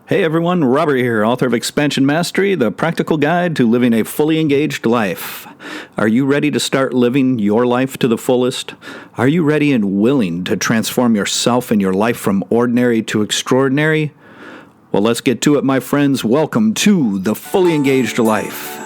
Hey everyone, Robert here, author of Expansion Mastery, the practical guide to living a fully engaged life. Are you ready to start living your life to the fullest? Are you ready and willing to transform yourself and your life from ordinary to extraordinary? Well, let's get to it, my friends. Welcome to the Fully Engaged Life.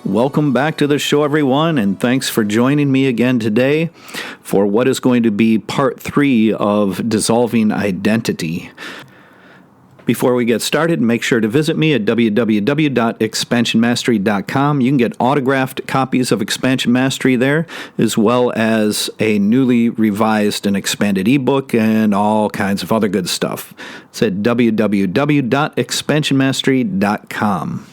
Welcome back to the show, everyone, and thanks for joining me again today for what is going to be part 3 of Dissolving Identity. Before we get started, make sure to visit me at www.expansionmastery.com. You can get autographed copies of Expansion Mastery there, as well as a newly revised and expanded ebook and all kinds of other good stuff. It's at www.expansionmastery.com.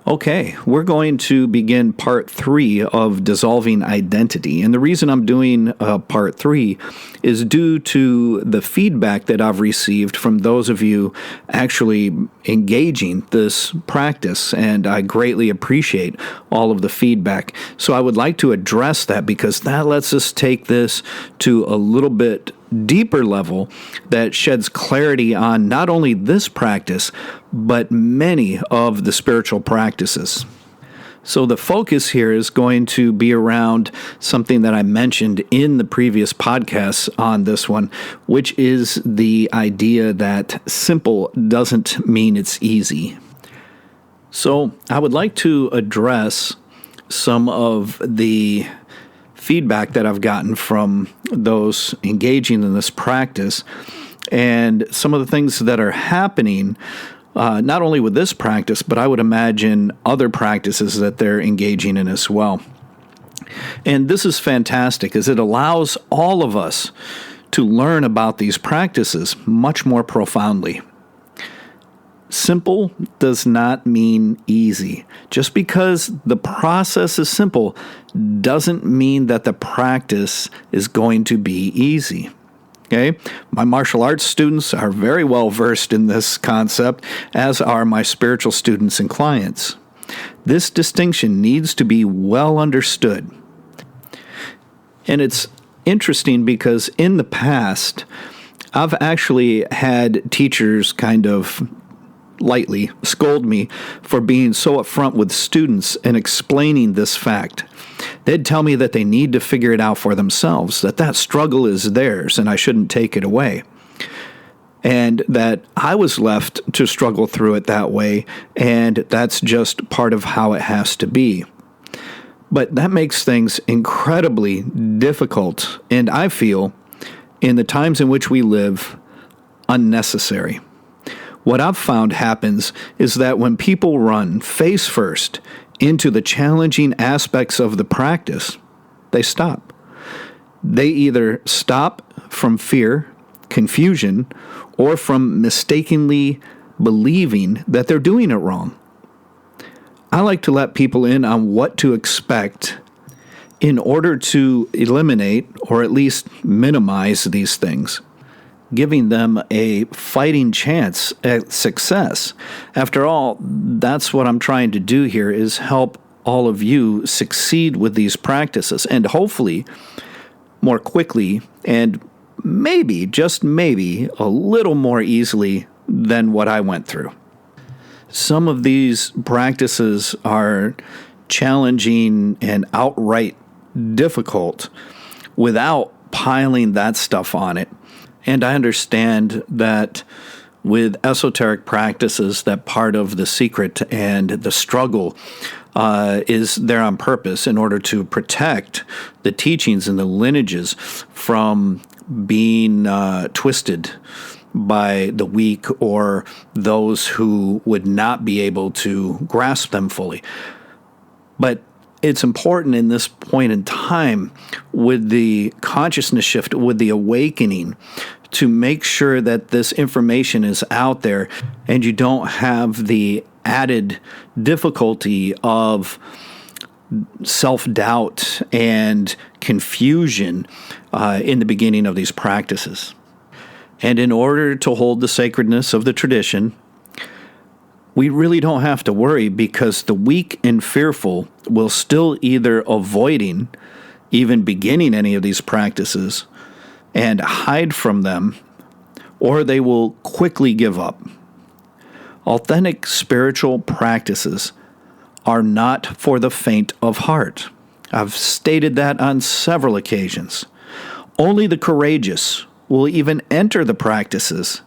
Okay, we're going to begin part 3 of Dissolving Identity. And the reason I'm doing part 3 is due to the feedback that I've received from those of you actually engaging this practice. And I greatly appreciate all of the feedback. So I would like to address that because that lets us take this to a little bit deeper level that sheds clarity on not only this practice, but many of the spiritual practices. So the focus here is going to be around something that I mentioned in the previous podcasts on this one, which is the idea that simple doesn't mean it's easy. So I would like to address some of the feedback that I've gotten from those engaging in this practice and some of the things that are happening, not only with this practice, but I would imagine other practices that they're engaging in as well. And this is fantastic as it allows all of us to learn about these practices much more profoundly. Simple does not mean easy. Just because the process is simple doesn't mean that the practice is going to be easy. Okay? My martial arts students are very well versed in this concept, as are my spiritual students and clients. This distinction needs to be well understood. And it's interesting because in the past, I've actually had teachers kind of lightly scold me for being so upfront with students and explaining this fact. They'd tell me that they need to figure it out for themselves, that struggle is theirs and I shouldn't take it away. And that I was left to struggle through it that way, and that's just part of how it has to be. But that makes things incredibly difficult, and I feel, in the times in which we live, unnecessary. What I've found happens is that when people run face first into the challenging aspects of the practice, they stop. They either stop from fear, confusion, or from mistakenly believing that they're doing it wrong. I like to let people in on what to expect in order to eliminate or at least minimize these things, giving them a fighting chance at success. After all, that's what I'm trying to do here, is help all of you succeed with these practices, and hopefully more quickly and maybe, just maybe, a little more easily than what I went through. Some of these practices are challenging and outright difficult without piling that stuff on it. And I understand that with esoteric practices, that part of the secret and the struggle is there on purpose in order to protect the teachings and the lineages from being twisted by the weak or those who would not be able to grasp them fully. But it's important in this point in time with the consciousness shift, with the awakening, to make sure that this information is out there and you don't have the added difficulty of self-doubt and confusion in the beginning of these practices. And in order to hold the sacredness of the tradition, we really don't have to worry, because the weak and fearful will still either avoiding even beginning any of these practices and hide from them, or they will quickly give up. Authentic spiritual practices are not for the faint of heart. I've stated that on several occasions. Only the courageous will even enter the practices,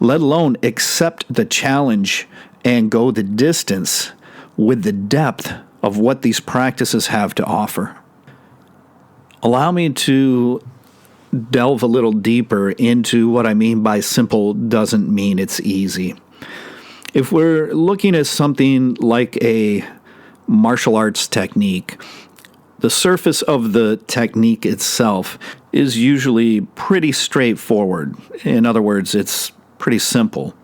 let alone accept the challenge and go the distance with the depth of what these practices have to offer. Allow me to delve a little deeper into what I mean by simple doesn't mean it's easy. If we're looking at something like a martial arts technique, the surface of the technique itself is usually pretty straightforward. In other words, it's pretty simple.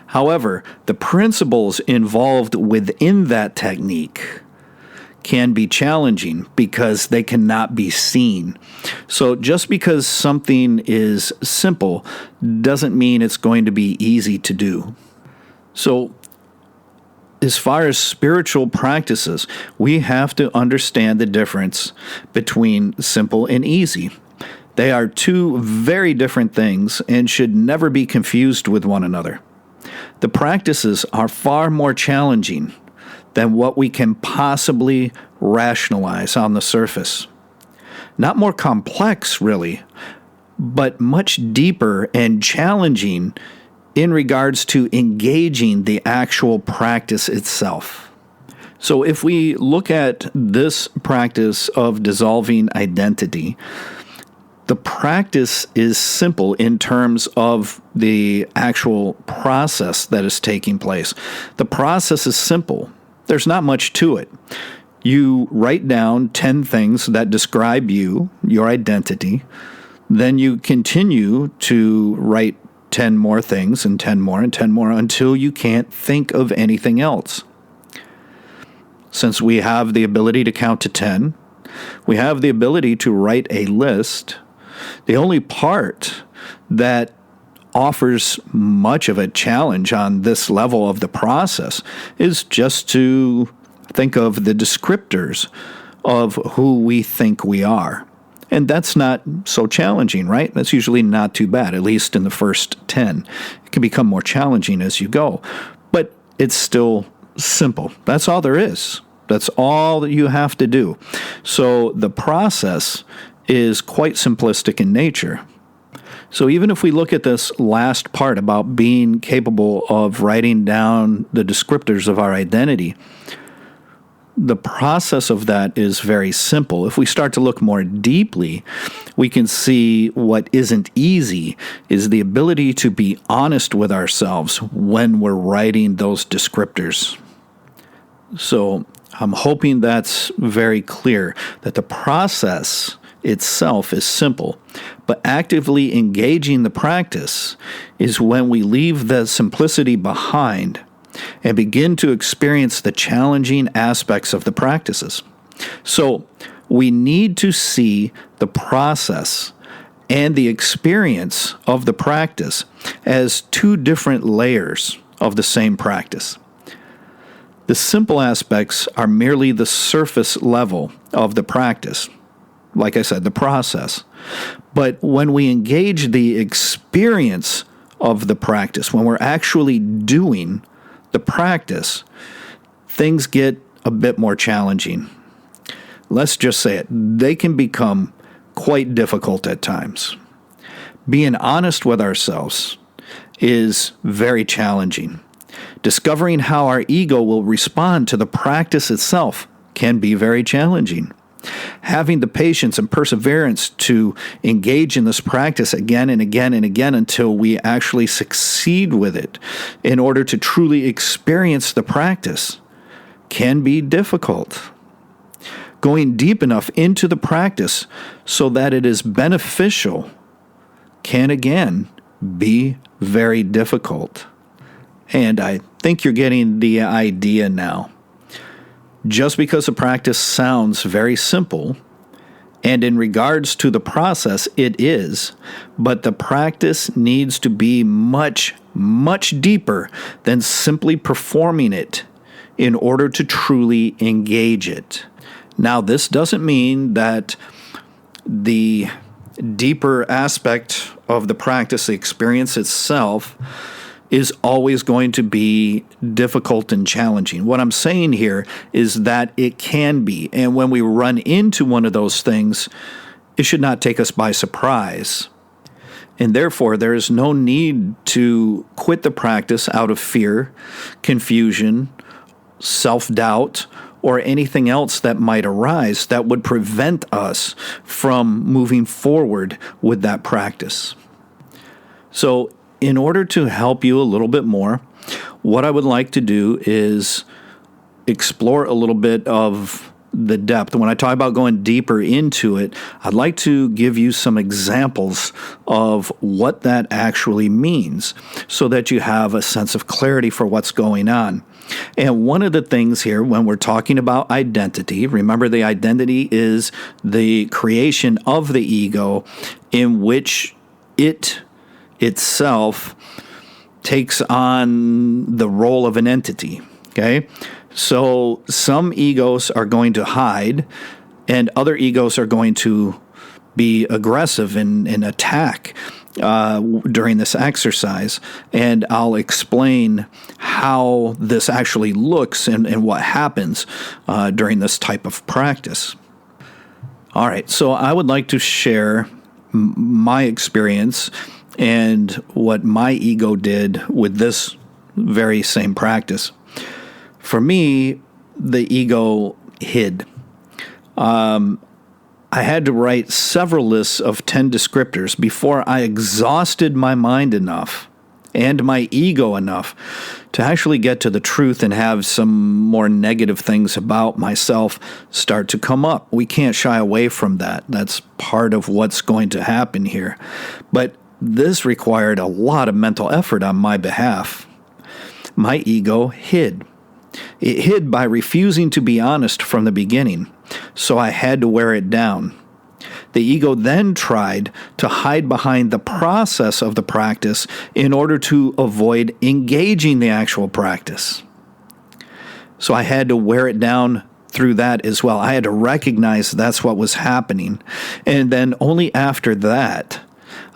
However, the principles involved within that technique can be challenging because they cannot be seen. So just because something is simple doesn't mean it's going to be easy to do. So as far as spiritual practices, we have to understand the difference between simple and easy. They are two very different things and should never be confused with one another. The practices are far more challenging than what we can possibly rationalize on the surface. Not more complex, really, but much deeper and challenging in regards to engaging the actual practice itself. So if we look at this practice of dissolving identity, the practice is simple in terms of the actual process that is taking place. The process is simple. There's not much to it. You write down 10 things that describe you, your identity. Then you continue to write 10 more things and 10 more and 10 more until you can't think of anything else. Since we have the ability to count to 10, we have the ability to write a list. The only part that offers much of a challenge on this level of the process is just to think of the descriptors of who we think we are. And that's not so challenging, right? That's usually not too bad, at least in the first 10. It can become more challenging as you go, but it's still simple. That's all there is. That's all that you have to do. So the process is quite simplistic in nature. So even if we look at this last part about being capable of writing down the descriptors of our identity, the process of that is very simple. If we start to look more deeply, we can see what isn't easy is the ability to be honest with ourselves when we're writing those descriptors. So I'm hoping that's very clear, that the process itself is simple, but actively engaging the practice is when we leave the simplicity behind and begin to experience the challenging aspects of the practices. So we need to see the process and the experience of the practice as two different layers of the same practice. The simple aspects are merely the surface level of the practice. Like I said, the process. But when we engage the experience of the practice, when we're actually doing the practice, things get a bit more challenging. Let's just say it. They can become quite difficult at times. Being honest with ourselves is very challenging. Discovering how our ego will respond to the practice itself can be very challenging. Having the patience and perseverance to engage in this practice again and again and again until we actually succeed with it in order to truly experience the practice can be difficult. going deep enough into the practice so that it is beneficial can again be very difficult. And I think you're getting the idea now. Just because a practice sounds very simple, and in regards to the process, it is, but the practice needs to be much, much deeper than simply performing it in order to truly engage it. Now, this doesn't mean that the deeper aspect of the practice, the experience itself, is always going to be difficult and challenging. What I'm saying here is that it can be. And when we run into one of those things, it should not take us by surprise. And therefore, there is no need to quit the practice out of fear, confusion, self-doubt, or anything else that might arise that would prevent us from moving forward with that practice. So, in order to help you a little bit more, what I would like to do is explore a little bit of the depth. When I talk about going deeper into it, I'd like to give you some examples of what that actually means so that you have a sense of clarity for what's going on. And one of the things here, when we're talking about identity, remember the identity is the creation of the ego in which it itself takes on the role of an entity, okay? So some egos are going to hide, and other egos are going to be aggressive and attack during this exercise. And I'll explain how this actually looks and what happens during this type of practice. All right, so I would like to share my experience and what my ego did with this very same practice. For me, the ego hid. I had to write several lists of 10 descriptors before I exhausted my mind enough and my ego enough to actually get to the truth and have some more negative things about myself start to come up. We can't shy away from that. That's part of what's going to happen here. But this required a lot of mental effort on my behalf. My ego hid. It hid by refusing to be honest from the beginning, so I had to wear it down. The ego then tried to hide behind the process of the practice in order to avoid engaging the actual practice. So I had to wear it down through that as well. I had to recognize that's what was happening. And then only after that,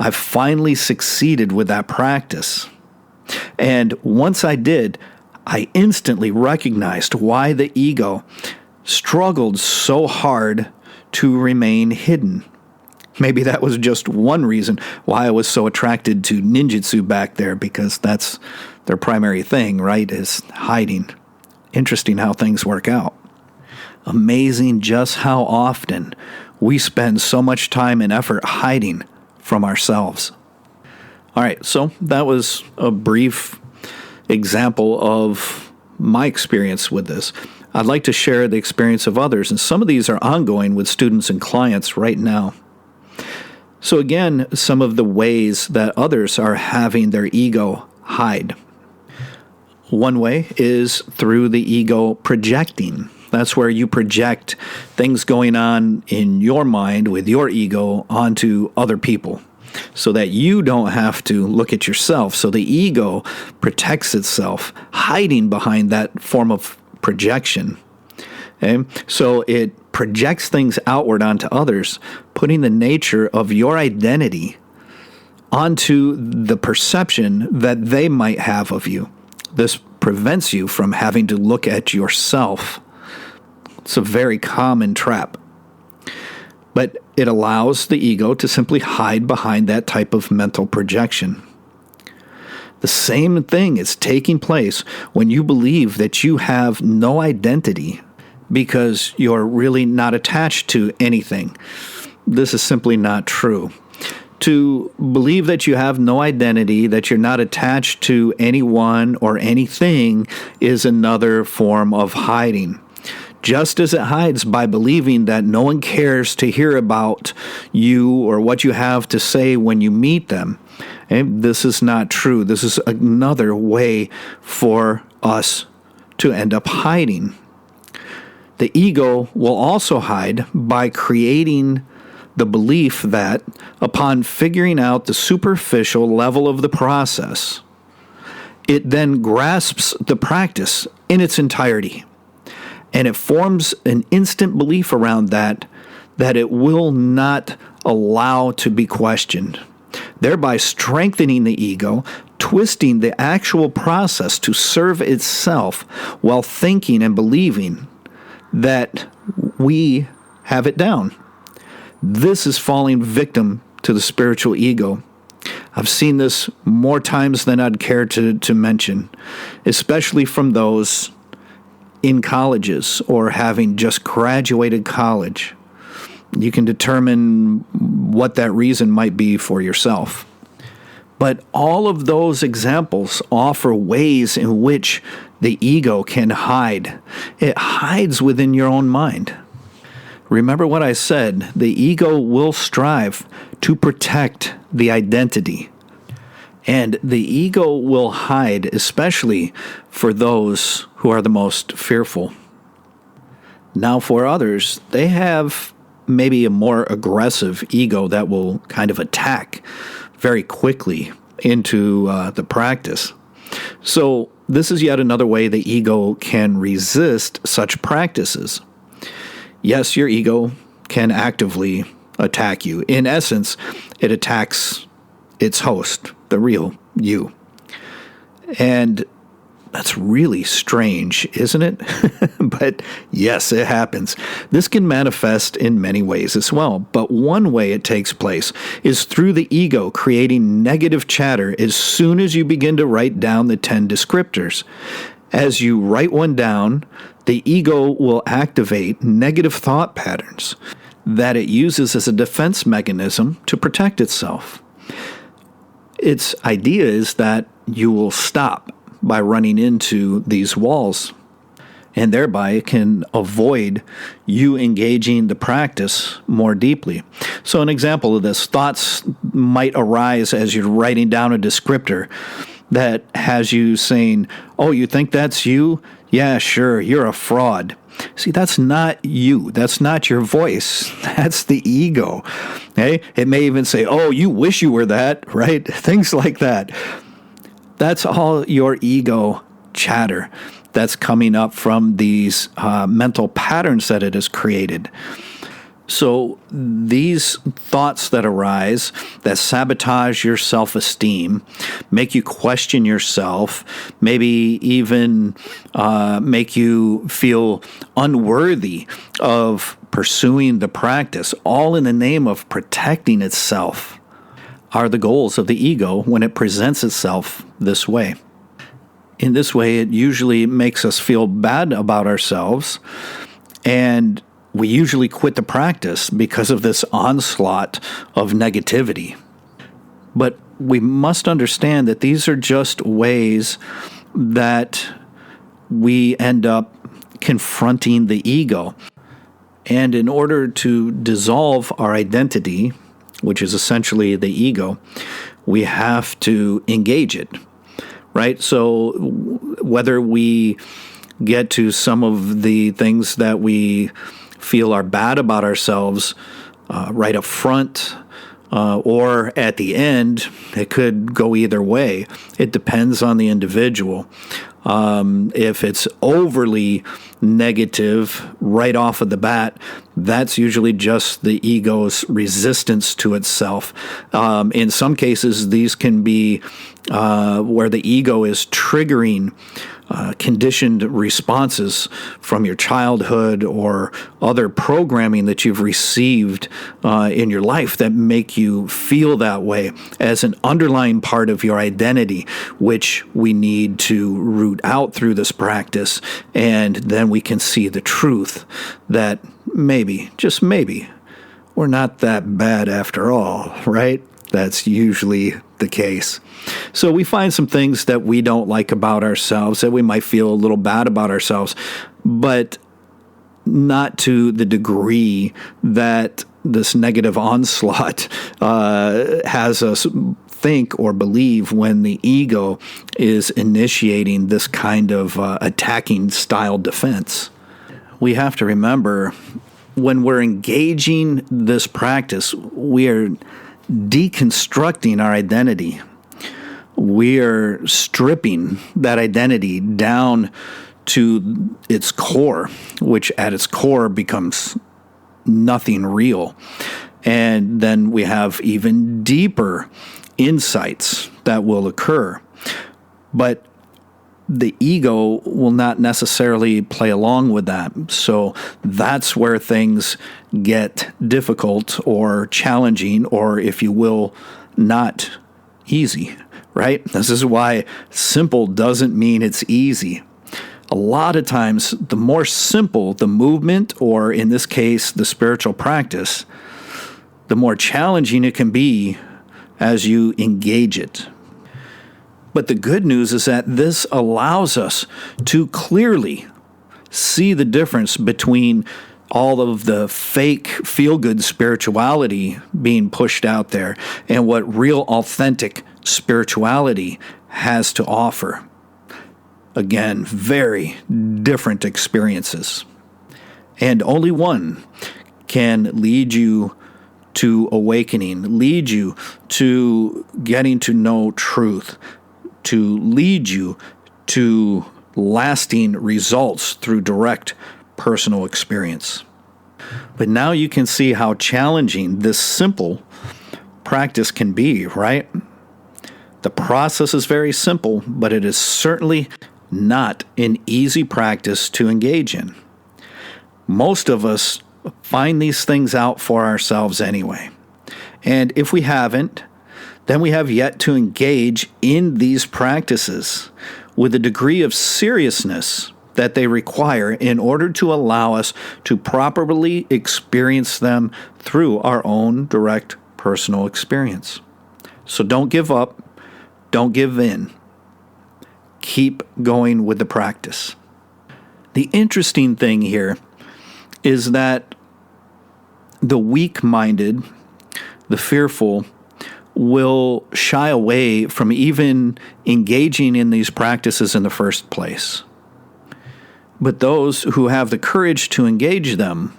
I finally succeeded with that practice. And once I did, I instantly recognized why the ego struggled so hard to remain hidden. Maybe that was just one reason why I was so attracted to ninjutsu back there, because that's their primary thing, right, is hiding. Interesting how things work out. Amazing just how often we spend so much time and effort hiding from ourselves. All right, so that was a brief example of my experience with this. I'd like to share the experience of others, and some of these are ongoing with students and clients right now. So again, some of the ways that others are having their ego hide. One way is through the ego projecting. That's where you project things going on in your mind with your ego onto other people so that you don't have to look at yourself. So the ego protects itself, hiding behind that form of projection. Okay? So it projects things outward onto others, putting the nature of your identity onto the perception that they might have of you. This prevents you from having to look at yourself. It's a very common trap. But it allows the ego to simply hide behind that type of mental projection. The same thing is taking place when you believe that you have no identity because you're really not attached to anything. This is simply not true. To believe that you have no identity, that you're not attached to anyone or anything, is another form of hiding. just as it hides by believing that no one cares to hear about you or what you have to say when you meet them. And this is not true. This is another way for us to end up hiding. The ego will also hide by creating the belief that upon figuring out the superficial level of the process, it then grasps the practice in its entirety. And it forms an instant belief around that it will not allow to be questioned, thereby strengthening the ego, twisting the actual process to serve itself while thinking and believing that we have it down. This is falling victim to the spiritual ego. I've seen this more times than I'd care to mention, especially from those in colleges or having just graduated college. You can determine what that reason might be for yourself. But all of those examples offer ways in which the ego can hide. It hides within your own mind. Remember what I said, the ego will strive to protect the identity. And the ego will hide, especially for those who are the most fearful. Now, for others, they have maybe a more aggressive ego that will kind of attack very quickly into the practice. So this is yet another way the ego can resist such practices. Yes, your ego can actively attack you. In essence, it attacks its host, the real you. And that's really strange, isn't it? But yes, it happens. This can manifest in many ways as well. But one way it takes place is through the ego creating negative chatter as soon as you begin to write down the 10 descriptors. As you write one down, the ego will activate negative thought patterns that it uses as a defense mechanism to protect itself. Its idea is that you will stop by running into these walls, and thereby it can avoid you engaging the practice more deeply. So an example of this, thoughts might arise as you're writing down a descriptor that has you saying, oh, you think that's you? Yeah, sure, you're a fraud. See, that's not you. That's not your voice. That's the ego. Okay? It may even say, oh, you wish you were that, right? Things like that. That's all your ego chatter that's coming up from these mental patterns that it has created. So these thoughts that arise that sabotage your self-esteem, make you question yourself, maybe even make you feel unworthy of pursuing the practice, all in the name of protecting itself, are the goals of the ego when it presents itself this way. In this way, it usually makes us feel bad about ourselves, and we usually quit the practice because of this onslaught of negativity. But we must understand that these are just ways that we end up confronting the ego. And in order to dissolve our identity, which is essentially the ego, we have to engage it, right? So whether we get to some of the things that we feel are bad about ourselves right up front or at the end, it could go either way. It depends on the individual. If it's overly negative right off of the bat, that's usually just the ego's resistance to itself. In some cases, these can be where the ego is triggering conditioned responses from your childhood or other programming that you've received in your life that make you feel that way as an underlying part of your identity, which we need to root out through this practice. And then we can see the truth that maybe, just maybe, we're not that bad after all, right? That's usually the case. So we find some things that we don't like about ourselves, that we might feel a little bad about ourselves, but not to the degree that this negative onslaught has us think or believe when the ego is initiating this kind of attacking style defense. We have to remember, when we're engaging this practice, we are deconstructing our identity. We are stripping that identity down to its core, which at its core becomes nothing real. And then we have even deeper insights that will occur. But the ego will not necessarily play along with that. So that's where things get difficult or challenging, or if you will, not easy, right? This is why simple doesn't mean it's easy. A lot of times, the more simple the movement, or in this case, the spiritual practice, the more challenging it can be as you engage it. But the good news is that this allows us to clearly see the difference between all of the fake feel-good spirituality being pushed out there and what real authentic spirituality has to offer. Again, very different experiences. And only one can lead you to awakening, lead you to getting to know truth, to lead you to lasting results through direct personal experience. But now you can see how challenging this simple practice can be, right? The process is very simple, but it is certainly not an easy practice to engage in. Most of us find these things out for ourselves anyway. And if we haven't, then we have yet to engage in these practices with the degree of seriousness that they require in order to allow us to properly experience them through our own direct personal experience. So don't give up, don't give in. Keep going with the practice. The interesting thing here is that the weak-minded, the fearful, will shy away from even engaging in these practices in the first place. But those who have the courage to engage them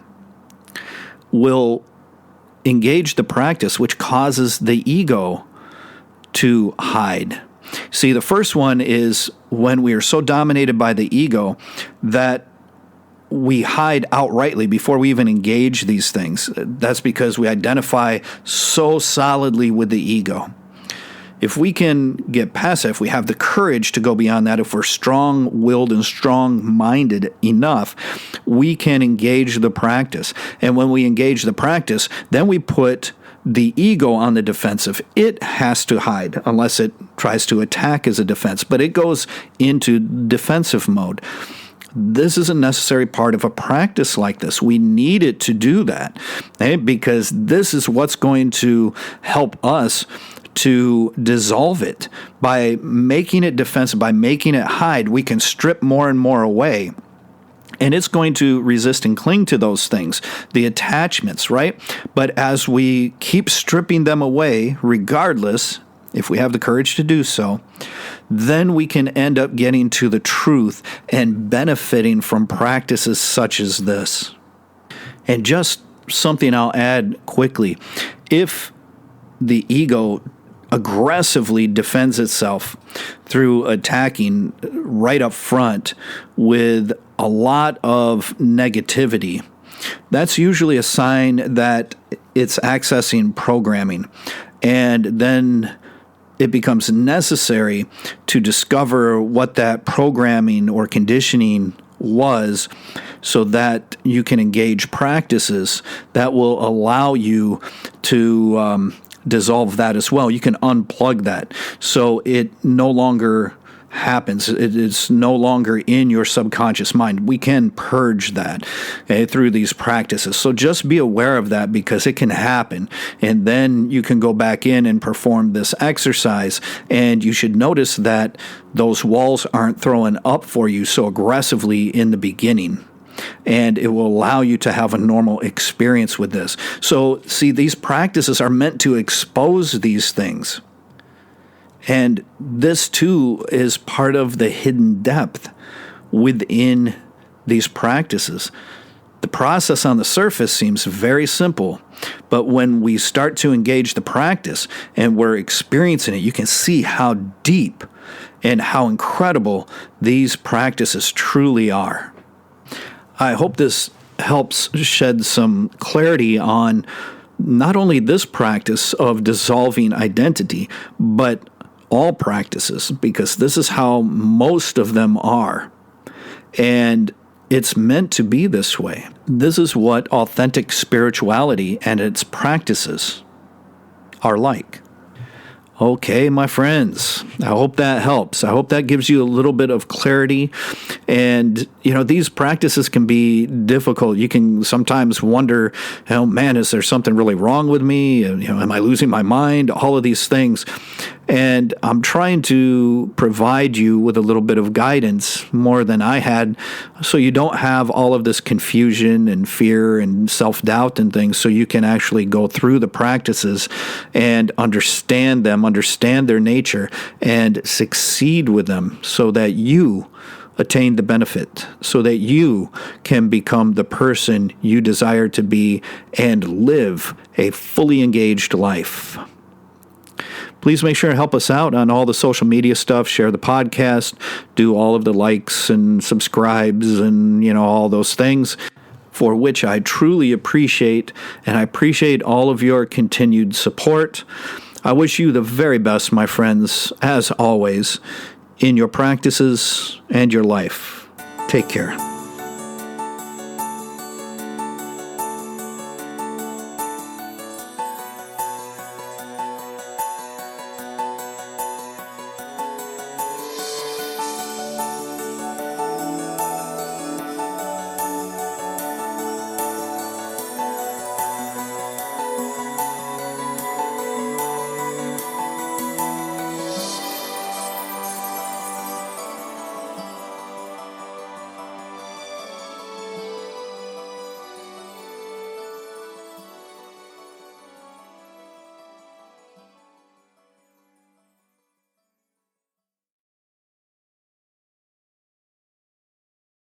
will engage the practice, which causes the ego to hide. See, the first one is when we are so dominated by the ego that we hide outrightly before we even engage these things. That's because we identify so solidly with the ego. If we can get past that, if we have the courage to go beyond that, if we're strong-willed and strong-minded enough, we can engage the practice. And when we engage the practice, then we put the ego on the defensive. It has to hide unless it tries to attack as a defense, but it goes into defensive mode. This is a necessary part of a practice like this. We need it to do that, because this is what's going to help us to dissolve it. By making it defensive, by making it hide, we can strip more and more away. And it's going to resist and cling to those things, the attachments, right? But as we keep stripping them away, regardless, if we have the courage to do so, then we can end up getting to the truth and benefiting from practices such as this. And just something I'll add quickly. If the ego aggressively defends itself through attacking right up front with a lot of negativity, that's usually a sign that it's accessing programming. And then it becomes necessary to discover what that programming or conditioning was so that you can engage practices that will allow you to dissolve that as well. You can unplug that so it no longer happens. It is no longer in your subconscious mind. We can purge that through these practices. So just be aware of that, because it can happen. And then you can go back in and perform this exercise, and you should notice that those walls aren't thrown up for you so aggressively in the beginning. and it will allow you to have a normal experience with this. So, see, these practices are meant to expose these things. And this, too, is part of the hidden depth within these practices. The process on the surface seems very simple, but when we start to engage the practice and we're experiencing it, you can see how deep and how incredible these practices truly are. I hope this helps shed some clarity on not only this practice of dissolving identity, but all practices, because this is how most of them are. And it's meant to be this way. This is what authentic spirituality and its practices are like. Okay, my friends, I hope that helps. I hope that gives you a little bit of clarity. And, these practices can be difficult. You can sometimes wonder, oh man, is there something really wrong with me? Am I losing my mind? All of these things. And I'm trying to provide you with a little bit of guidance more than I had, so you don't have all of this confusion and fear and self-doubt and things, so you can actually go through the practices and understand them, understand their nature, and succeed with them so that you attain the benefit, so that you can become the person you desire to be and live a fully engaged life. Please make sure to help us out on all the social media stuff. Share the podcast, do all of the likes and subscribes and, all those things, for which I truly appreciate, and I appreciate all of your continued support. I wish you the very best, my friends, as always, in your practices and your life. Take care.